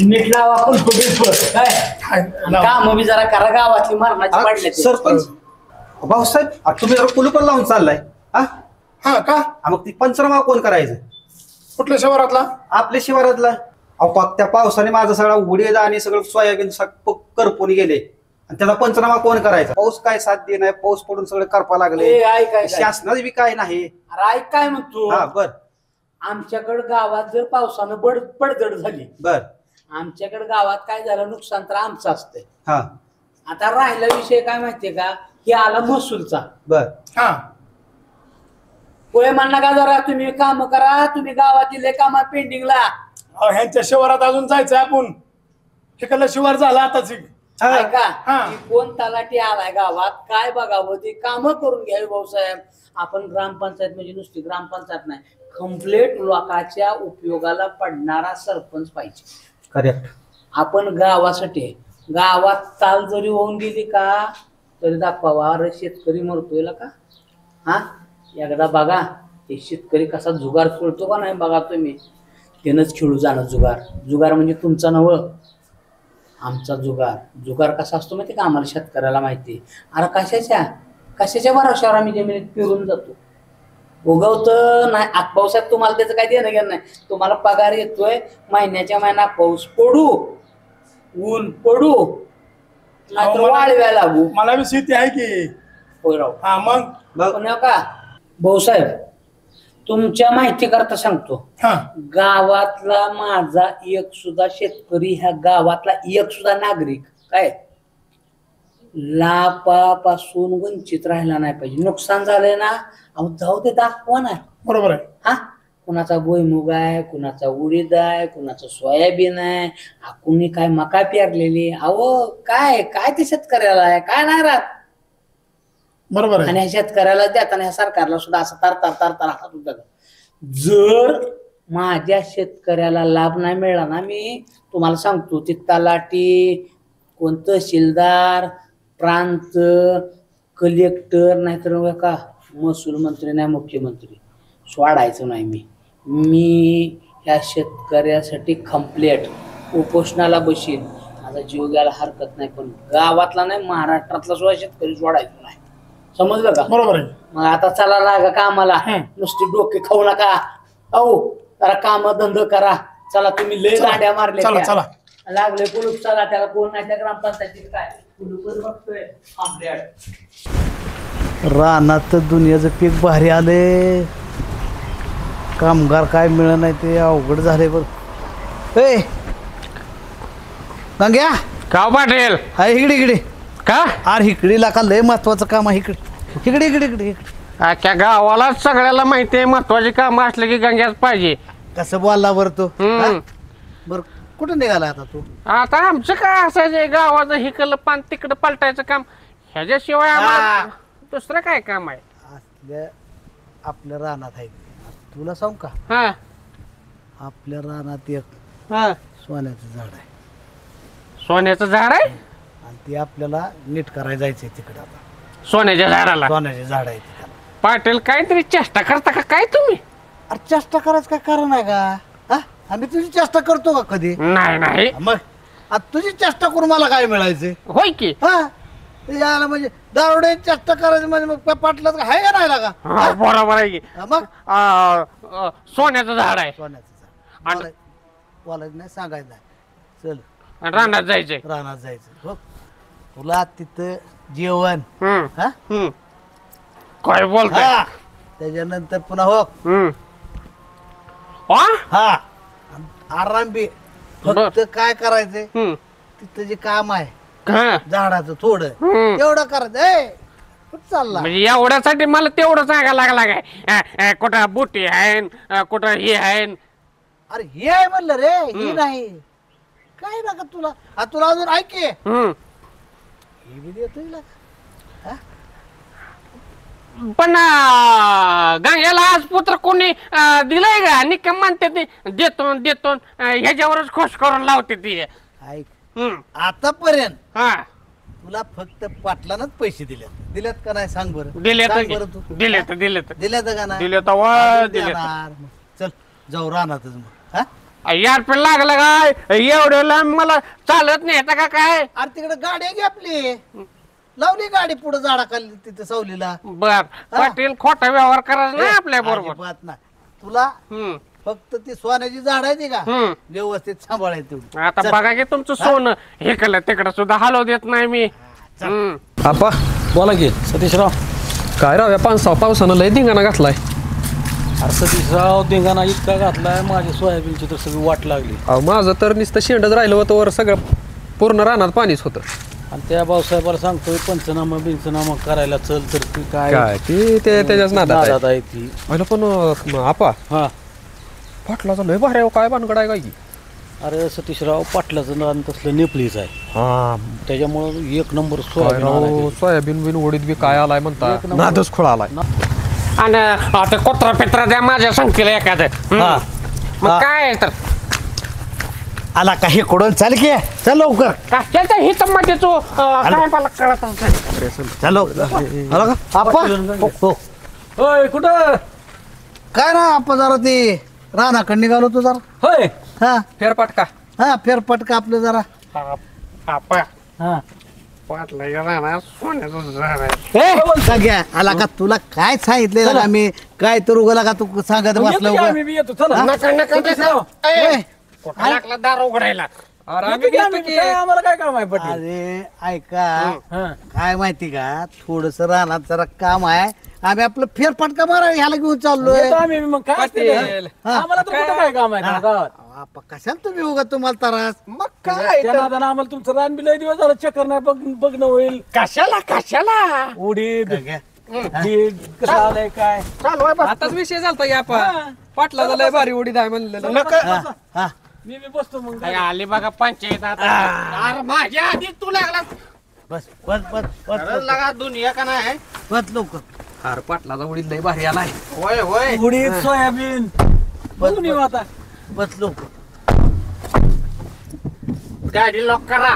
नीट लावा आपण काय काम मी जरा करा गावातली मरणाची पडले. सरपंच भाऊसाहेब तुम्ही जरा कुलूपर लावून चाललाय हा का? मग ती पंचनामा कोण करायचं? कुठल्या शिवारातला? आपल्या शिवारातला. अहो त्या पावसाने माझा सगळा उडीद आणि सगळं सोयाबीन करपून गेले आणि त्याचा पंचनामा कोण करायचा? पाऊस काय साथ दे नाही, पाऊस पडून सगळे करपा लागले. शासनाचं बी काय नाही. अरे ऐक काय म्हणतो. हा बर. आमच्याकडे गावात जर पावसानं पडझड झाली बर आमच्याकडे गावात काय झालं नुकसान तर आमचं असतंय. हा आता राहिला विषय काय माहितीये का की आला महसूलचा. बर हा पोळे म्हणणं का जरा तुम्ही काम करा तुम्ही गावातील कामात पेंडिंगला. ह्यांच्या शिवारात अजून जायचं आपण. तिकडला शिवार झाला आताच. ऐका कोण तलाठी आलाय गावात काय बघावं ती कामं करून घ्यावी भाऊसाहेब. आपण ग्रामपंचायत म्हणजे नुसती ग्रामपंचायत नाही कम्प्लीट लोकांच्या उपयोगाला पडणारा सरपंच पाहिजे. करेक्ट. आपण गावासाठी गावात चाल जरी होऊन गेली का तरी दाखवावा अरे शेतकरी मरतोय का. हा एकदा बघा ते शेतकरी कसा जुगार खेळतो का नाही बघा तुम्ही. त्यानंच खेळू जाणं जुगार. जुगार म्हणजे तुमचा नव आमचा जुगार. जुगार कसा असतो माहिती का आम्हाला शेतकऱ्याला माहिती. अरे कशाच्या भरोशावर आम्ही जमिनीत फिरून जातो. उगवतं नाही पावसात तुम्हाला त्याचं काही देणं घेणं नाही. तुम्हाला पगार येतोय महिन्याच्या महिना पाऊस पडू ऊन पडू नाहीतर वाळव्या लागू. मला बी शेती आहे की. होय राव. हा मग का भाऊसाहेब तुमच्या माहिती करता सांगतो. गावातला माझा एक सुद्धा शेतकरी ह्या गावातला एक सुद्धा नागरिक काय लापापासून वंचित राहिला नाही पाहिजे. नुकसान झालंय ना अहो जाऊ ते दाखवा ना. बरोबर आहे. हा कुणाचा भुईमुग आहे कुणाचा उडीद आहे कुणाचं सोयाबीन आहे कुणी काय मका पेरलेली. अहो काय काय ते शेतकऱ्याला आहे काय नाही राहत. बरोबर आहे. आणि ह्या शेतकऱ्याला देताना ह्या सरकारला सुद्धा असं तर हात होता. जर माझ्या शेतकऱ्याला लाभ नाही मिळाला ना मी तुम्हाला सांगतो ती तलाठी कोण तहसीलदार प्रांत कलेक्टर नाहीतर का महसूल मंत्री नाही मुख्यमंत्री सोडायचं नाही. मी ह्या शेतकऱ्यासाठी कम्प्लीट उपोषणाला बसीन. माझा जीव घ्यायला हरकत नाही पण गावातला नाही महाराष्ट्रातला सुद्धा शेतकरी सोडायचं नाही. समजलं का? बरोबर आहे. मग आता चला लागा कामाला. नुसती डोके खाऊ नका. अहो जरा काम धंद करा. चला तुम्ही लय गाड्या मारल्या लागले कुलूप. चला त्याला कोण नाही त्या ग्रामपंचायतीत काय कुलूपच बघतोय रानात दुनियाचं पीक भारी आले. कामगार काय मिळत नाही ते अवघड झाले. बरं ए गंग्या का पाटील इकडे का? अरे इकडे लाका लय महत्वाचं काम आहे. इकडे अख्ख्या गावाला सगळ्याला माहिती आहे महत्वाची काम असले की गंग्याच पाहिजे. कसं बोलला बरं तू. बर कुठं निघाला आता तू? आता आमचं काय असायचं गावाचं हिकडलं पान तिकडं पलटायचं काम ह्याच्याशिवाय आम्हाला दुसरं काय काम आहे. आपल्या रानात आहे तुला सांग का. आपल्या रानात एक सोन्याचं झाड आहे. सोन्याचं झाड आहे आणि ते आपल्याला नीट करायला जायचंय तिकडे. आता सोन्याच्या झाडाला सोन्याचे झाड आहे तिकडे. पाटील काहीतरी चेष्टा करता का काय तुम्ही? अरे चेष्टा करायचं काय कारण आहे का? आम्ही तुझी चेष्टा करतो का कधी? नाही मग तुझी चेष्टा करून मला काय मिळायचं? होय की. याला म्हणजे दारुडे चेष्टा करायचं म्हणजे मग पाटलाच आहे का नाही लागा? बरोबर आहे की. मग सोन्याचं झाड आहे. सोन्याचं झाड बोलायचं नाही सांगायचं नाही. चल रानात जायचंय. हो तुला तिथं जेवण काय बोलताय. त्याच्यानंतर पुन्हा हो आराम बी. फक्त काय करायचंय तिथं जे काम आहे झाडाचं थोडं तेवढं करायचं. चालला म्हणजे एवढ्यासाठी मला तेवढं सांगायला लागला काय कुठं बुटी आहे कुठं हे आहे. अरे हे आहे म्हणलं रे हे नाही काय ना का तुला तुला अजून ऐके हे बी देतो. पण गंग्याला आज पुत्र कोणी दिलंय का? निकम म्हणते ते देतो ह्याच्यावरच खुश करून लावते ती. ऐक आतापर्यंत तुला फक्त पाटलानच पैसे दिलेत का नाही सांग बरं. दिले दिलेत का नाही? दिले. चल जाऊ रानातच मग. यार लागलं काय एवढं लांब मला चालत नाही येतं का काय अरे तिकडे गाडी आहे की आपली लावली गाडी पुढे झाडाखाली तिथे सावलीला बर पाटील खोटा व्यवहार करायचा नाही आपल्या बरोबर अजिबात नाही. तुला फक्त ती सोन्याची झाड आहे ती का व्यवस्थित सांभाळायची तेवढी. आता बघा की तुमचं सोनं हे केलं तिकडं सुद्धा हलव देत नाही मी आपा बोला की सतीशराव. काय राव या पावसानं लय धिंगाणा घातलाय. अरे सतीशराव धिंगाणा इतका घातलाय माझ्या सोयाबीनची तर सगळी वाट लागली. अहो माझं तर नुसतं शेंडच राहिलं होतं वर सगळं पूर्ण रानात पाणीच होतं. आणि त्या भाऊसाहेबाला सांगतोय पंचनामा बिंचनामा करायला चल तर ती काय काय ती त्याच्याच नादात आहे. आहे ती. पहिलं पण आपा हा पाटलाचा लय भारी आहे, काय भानगड आहे काय की. अरे सतीशराव पाटलाचं रान तसलं नेपलीच आहे हा त्याच्यामुळं एक नंबर काय राव, सोयाबीन बिन उडीद बी काय आलाय म्हणता एक नंबर. नादच खोळा आलाय. आणि आता कोत्रा पेत्रा द्या माझ्या संख्येला एखादं मग काय आहे तर आला का हे कोडून चाल की चल लवकर कशाचा ही तम्माचे तो काय मला कळत असेल. चलो आला का आपा हो. होय कुठं काय ना आपा जरा ते रानाकडे निघालो तो जरा होय हा फेरपाटका हा फेरपटका आपलं जरा आपा हा पाटला राहणार सोन्याचं झाड आहे. ए, सगळ्या आला का तुला काय सांगितलेलं आम्ही काय तर उगाला का तू सांगत बसला उगा आम्ही बी येतो चला. नका नका नका. ए, कुठं लागला दार उघडायला येतो की आम्ही, काय आम्हाला काय काम आहे पटेल. अरे ऐका हा. काय माहिती का थोडस रानात जरा काम आहे आम्ही आपलं फेरफटका मारा ह्याला घेऊन चाललोय येतो आम्ही मग काय असते ते? पाटील. आम्हाला तर कुठं काय काम आहे का गावात. आपा कशाला तुम्ही उगा तुम्हाला त्रास मग काय त्या नादानं आम्हाला तुमचं रान बी लय दिवस झालं चक्कर नाही बघणं होईल. कशाला कशाला उडीद सगळ्या. बीड, कसं आलंय काय चालू आहे बस. आताच विषय झालता की आपा पाटलाचा लय भारी उडीद आहे म्हणलेलं. हा, हा. मी बी बसतो मग काय आली बघा पंचायत आता अरे माझ्या आधी तू लागला बस बस बस बस खरंच लागा दुनिया का नाही बस लवकर अरे पाटलाचा उडीद लय भारी आलाय. होय होय उडीद सोयाबीन बघून येऊ आता. बस लवकर गाडी लॉक करा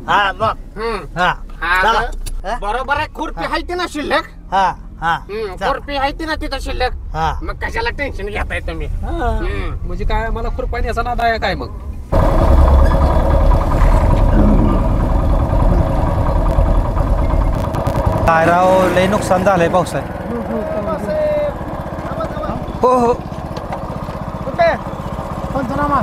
हा मग हा हा, चला. तर बरोबर आहे खुरपी आहे ती ना शिल्लक हा हा चला. खुरपी आहे ती ना तिथं शिल्लक हा मग कशाला टेन्शन घेताय तुम्ही हा. म्हणजे काय मला खुरपाणी याचा नाद आहे काय मग. काय राव लय नुकसान झालंय पावसात. हो हो कुठे पंचनामा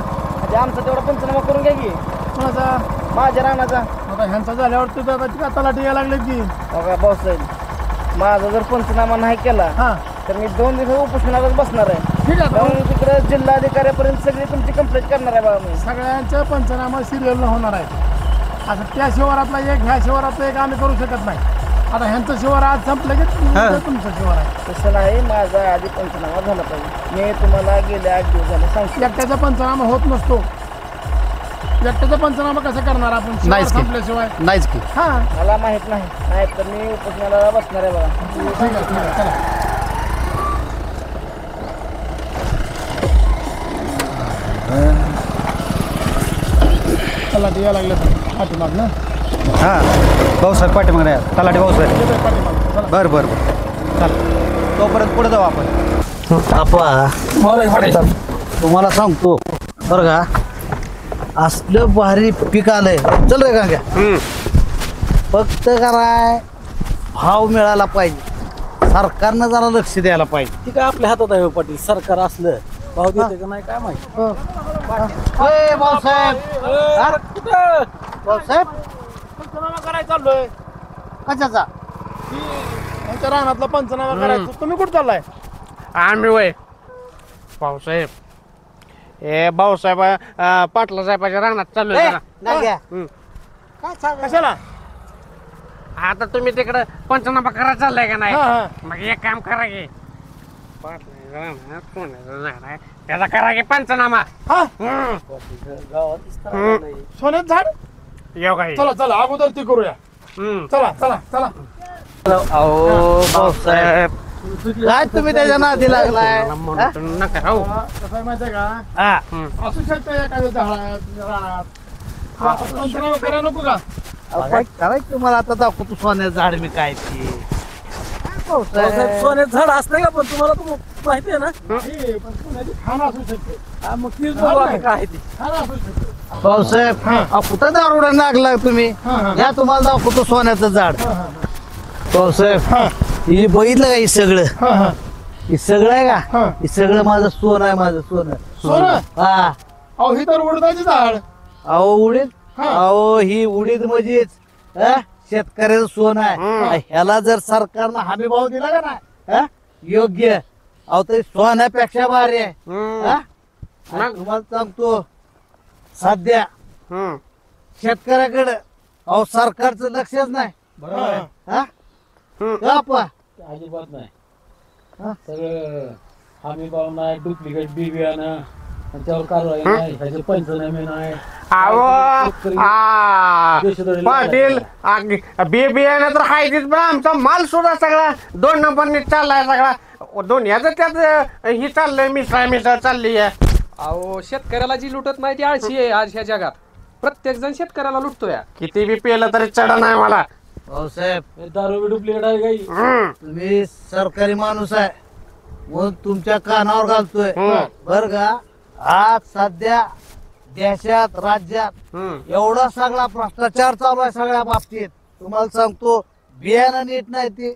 आमचा तेवढा पंचनामा करून घ्या की कोणाचा माझ्या रानाचा आता ह्यांचा झाल्यावर तुझा का तलाठी यायला लागले की बघा भाऊसाहेब माझा जर पंचनामा नाही केला हा तर मी 2 दिवस उपोषणालाच बसणार आहे ठीक आहे जाऊन तिकडे जिल्हाधिकाऱ्यापर्यंत सगळी तुमची कंप्लेंट करणार आहे बाबा मी सगळ्यांचा पंचनामा सिरियल होणार आहे. आता त्या शिवारातला एक ह्या शिवारातला एक आम्ही करू शकत नाही. आता ह्यांचं शिवार आज संपलं की तुमचं शिवार आहे. तसं नाही माझा आधी पंचनामा झाला पाहिजे. मी तुम्हाला गेले 8 दिवस झाले सांगतो एकट्याचा पंचनामा होत नसतो. एकट्याचा पंचनामा कसं करणार आपण शिवार नाहीच की. संपल्याशिवाय. नाहीच की. हा मला माहित नाही तर मी उपोषणाला बसणार आहे बाबा. ठीक आहे चला. तलाठी यायला लागले पाठीमाग ना हा भाऊसाहेब पाठीमागे नाही तलाठी भाऊसाहेब. पाठीमाग चला. बरं बरं बरं चल तोपर्यंत पुढे जाऊ आपण. आपा तुम्हाला सांगतो बरं का असलं भारी पीक आलंय चल रे गांग्या फक्त काय भाव मिळाला पाहिजे सरकारनं जरा लक्ष द्यायला पाहिजे. ती काय आपल्या हातात आहे हो पाटील. सरकार असलं भाव देते का नाही काय माहिती. ओय, भाऊसाहेब हा? भाऊसाहेब पंचनामा करायला चाललोय. कशाचा यांच्या रानातला पंचनामा करायचा. तुम्ही कुठं चाललाय. आम्ही वय भाऊसाहेब हे भाऊसाहेब पाटला साहेबाच्या रानात चालू ए, जरा. नाग्या. हं. काय सांग कशाला आता तुम्ही तिकडं पंचनामा करायला चाललाय का नाही हा हा मग एक काम करा की पाटलाच्या रानात सोन्याचं झाड आहे त्याचा करा की पंचनामा हा हं. सोन्याचं झाड. येऊ काही चला चला अगोदर ती करूया. हं. चला चला चला. अहो भाऊसाहेब काय तुम्ही त्याच्या नादी लागलाय मला म्हणतो नका राहू. कसं आहे माहितीये का हा असू शकतं एखाद्या झाडात रानात. आपण पंचनामा करायला नको का. अहो, काय करायचं तुम्हाला आता दाखवतो सोन्याचं झाड मी काय ते भाऊसाहेब सोन्याचं झाड असतं का पण तुम्हाला तर माहिती आहे ना हे, पण सोन्याची खाण असू शकते हा, मग तीच बघू आता काय आहे ते खाण असू शकते भाऊसाहेब कुठं दारोडा लागलाय तुम्ही या तुम्हाला दाखवतो सोन्याचं झाड भाऊसाहेब हे बघितलं का हे सगळं हे सगळं आहे का हे सगळं माझं सोनं आहे माझं सोनं सोनं हा अहो ही तर उडदाची झाड अहो उडीद अहो ही उडीद म्हणजेच शेतकऱ्याचं सोनं आहे ह्याला जर सरकारनं हमी भाव दिला का ना योग्य अहो तरी सोन्यापेक्षा भारी आहे हा? आणि तुम्हाला सांगतो सध्या शेतकऱ्याकडे अहो सरकारचं लक्षच नाही हा? का पा? अजिबात नाही सगळं हमी भाव नाही डुप्लिकेट बी बियाणं आणि त्यावर कारवाई नाही ह्याचे पंचनामे नाही पाटील बी बियाणं तर हायतीच पण आमचा माल सुद्धा सगळा 2 नंबरने चाललाय सगळा दोन्हीचं त्यात ही चाललंय मिसळ चालली आहे. अहो शेतकऱ्याला जी लुटत नाही ती आळशी आहे आज ह्या जगात. प्रत्येक जण शेतकऱ्याला लुटतोय. किती बी पेलं तरी चढ नाही मला. भाऊसाहेब हे दारू बी डुप्लिकेट आहे काही तुम्ही सरकारी माणूस आहे मग तुमच्या कानावर घालतोय बर का. आज सध्या देशात राज्यात एवढा सगळा भ्रष्टाचार चालू आहे सगळ्या बाबतीत. तुम्हाला सांगतो बियाणं नीट नाही ती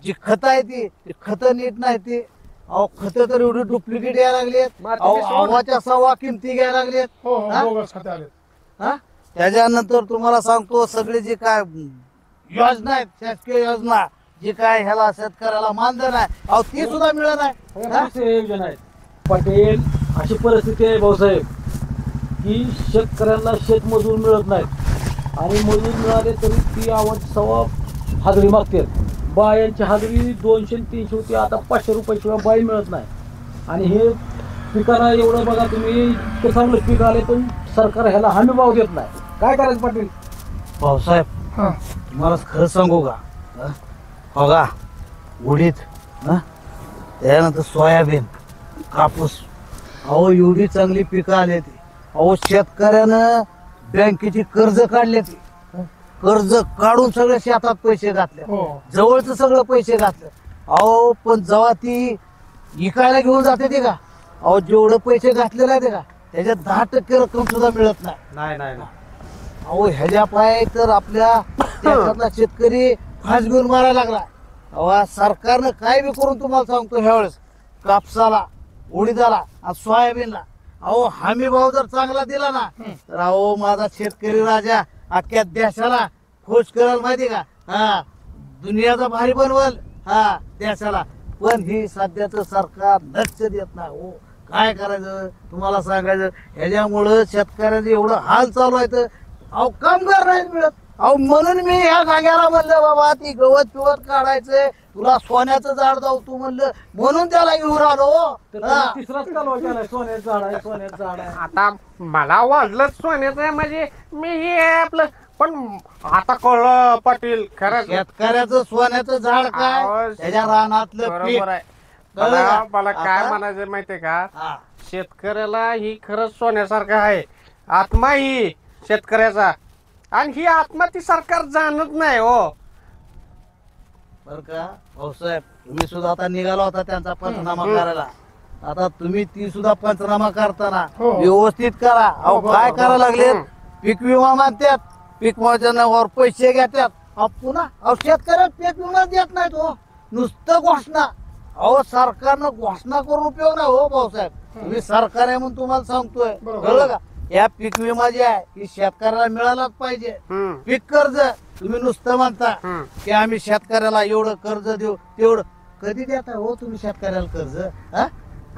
जी खत आहे ती खत नीट नाही ती. अहो खत तर एवढी डुप्लिकेट यायला लागलेत. अव्वाच्या सव्वा किमती घ्यायला लागलेत. हो हा? बोगस खाते आले हा? त्याच्यानंतर तुम्हाला सांगतो सगळे जे काय योजना आहेत शासकीय योजना जी काय ह्याला शेतकऱ्याला मानधन आहे अहो ती सुद्धा मिळत नाही. असे योजना आहेत. पटेल अशी परिस्थिती आहे भाऊसाहेब की शेतकऱ्यांना शेतमजूर मिळत नाहीत आणि मजूर मिळाले तरी ती सव्वा हाजरी मागतात. बायांची हाजरी 200-300 होती आता 500 रुपयाशिवाय बाई मिळत नाही. आणि हे पिकाला एवढं बघा तुम्ही इतकं चांगलं पीक आले पण सरकार ह्याला हमी भाव देत नाही. काय करायचं पाटील? भाऊसाहेब तुम्हाला खरं सांगू का हो का उडीद त्यानंतर सोयाबीन कापूस अहो एवढी चांगली पिकं आली ती. अहो शेतकऱ्यानं बँकेची कर्ज काढले ती कर्ज काढून सगळे शेतात पैसे घातले जवळच सगळं पैसे घातले. अहो पण जेव्हा ती इकायला घेऊन जाते ती का अहो जेवढं पैसे घातलेलं आहे ते का त्याच्यात 10% रक्कम सुद्धा मिळत नाही. अहो ह्याच्या पाय तर आपल्या देशातला शेतकरी फास घेऊन मारायला लागला. अहो सरकारनं काय बी करून तुम्हाला सांगतो ह्यावेळेस कापसाला उडीदाला आणि सोयाबीनला अहो हमी भाव जर चांगला दिला ना तर अहो माझा शेतकरी राजा अख्ख्या देशाला खुश करायला माहिती का. दुनियाचा भारी बनवल देशाला. पण ही सध्याच सरकार लक्ष देत नाही. हो काय करायचं तुम्हाला सांगायचं ह्याच्यामुळं शेतकऱ्यांचे एवढं हाल चालू आहे तर अहो कामगार नाही मिळत. अहो म्हणून मी ह्या गाग्याला म्हणलं बाबा ती गवत पिवत काढायचंय तुला सोन्याचं झाड जाऊ तू म्हणलं म्हणून त्याला घेऊन आलो. तिसराच कालवा केलाय सोन्याचं झाड आहे सोन्याचं झाड आहे. आता मला वाजलं सोन्याचं म्हणजे मी हे आपलं पण आता कळलं पाटील खरं शेतकऱ्याचं सोन्याचं झाड काय त्याच्या रानातलं पीक. बरोबर आहे. कळलं का? मला काय आता- म्हणायचं माहितीये का हा. शेतकऱ्याला ही खरंच सोन्यासारखं आहे. आत्मा ही शेतकऱ्याचा आणि ही आत्मा ती सरकार जाणत नाही हो. बर का भाऊसाहेब तुम्ही सुद्धा आता निघाला होता त्यांचा पंचनामा करायला. आता तुम्ही ती सुद्धा पंचनामा करताना व्यवस्थित करा. अहो काय करायला लागले पीक विमा मागतात पीक विम्यावर पैसे घेतात. पुन्हा अहो शेतकऱ्याला पीक विमा देत नाहीत हो नुसतं घोषणा. अहो सरकारनं घोषणा करून उपयोग नाही हो भाऊसाहेब. तुम्ही सरकार आहे म्हणून तुम्हाला सांगतोय कळलं का. या पीक विमा जे आहे ही शेतकऱ्याला मिळालाच पाहिजे. पीक कर्ज तुम्ही नुसतं म्हणता की आम्ही शेतकऱ्याला एवढं कर्ज देऊ तेवढं कधी देता हो तुम्ही शेतकऱ्याला कर्ज.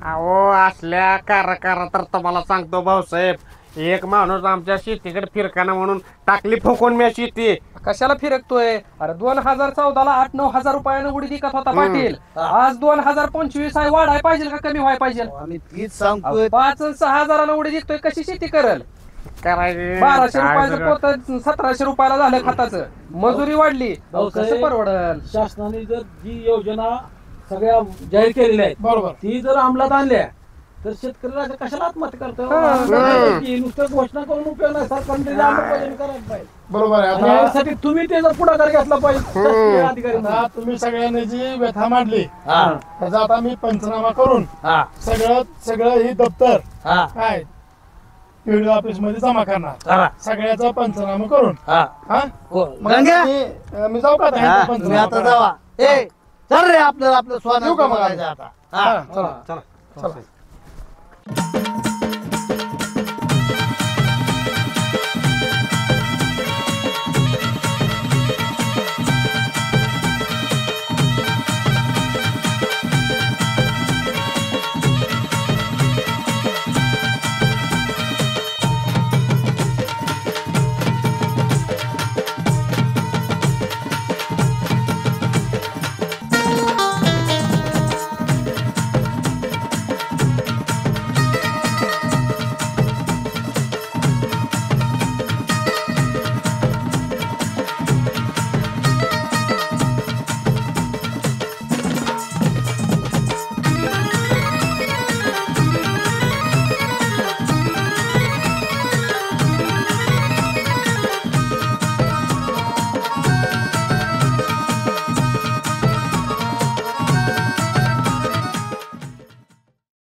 अहो असल्या कारकारा तर तुम्हाला सांगतो भाऊसाहेब एक माणूस आमच्या शेतीकडे फिरकाना म्हणून टाकली फुकून मी शेती. कशाला फिरकतोय? अरे 2014ला 8-9 हजार रुपयानं उडी विकत होता पाटील. आज 2025 आहे वाढाय पाहिजे का कमी व्हाय पाहिजे? आम्ही तीच सांगतोय 5-6 हजारानं उडी विकतोय कशी शेती करेल? करायची 1200 रुपयाचं पोत 1700 रुपयाला झालं खताचं. मजुरी वाढली कसं परवडल? शासनाने जर जी योजना सगळ्या जाहीर केलेल्या आहेत बरोबर ती जर अंमलात आणल्या तर शेतकऱ्याला असं कशाला आत्महत्या करतोय नुसतं घोषणा करून उपयोग नाही सरकारने त्याची अंमलबजावणी करायला पाहिजे बरोबर आहे. आणि यासाठी तुम्ही त्याचा पुढाकार घेतला पाहिजे शासकीय अधिकारी आता तुम्ही सगळ्यांनी जी व्यथा मांडली त्याचा आता मी पंचनामा करून सगळं ही दप्तर काय पीडीओ ऑफिस मध्ये जमा करणार सगळ्याचा पंचनामा करून मग मी जाऊ का आता? तुम्ही आता जावा. ए चल रे आपल्याला आपलं येऊ का मग? स्वान आता चला.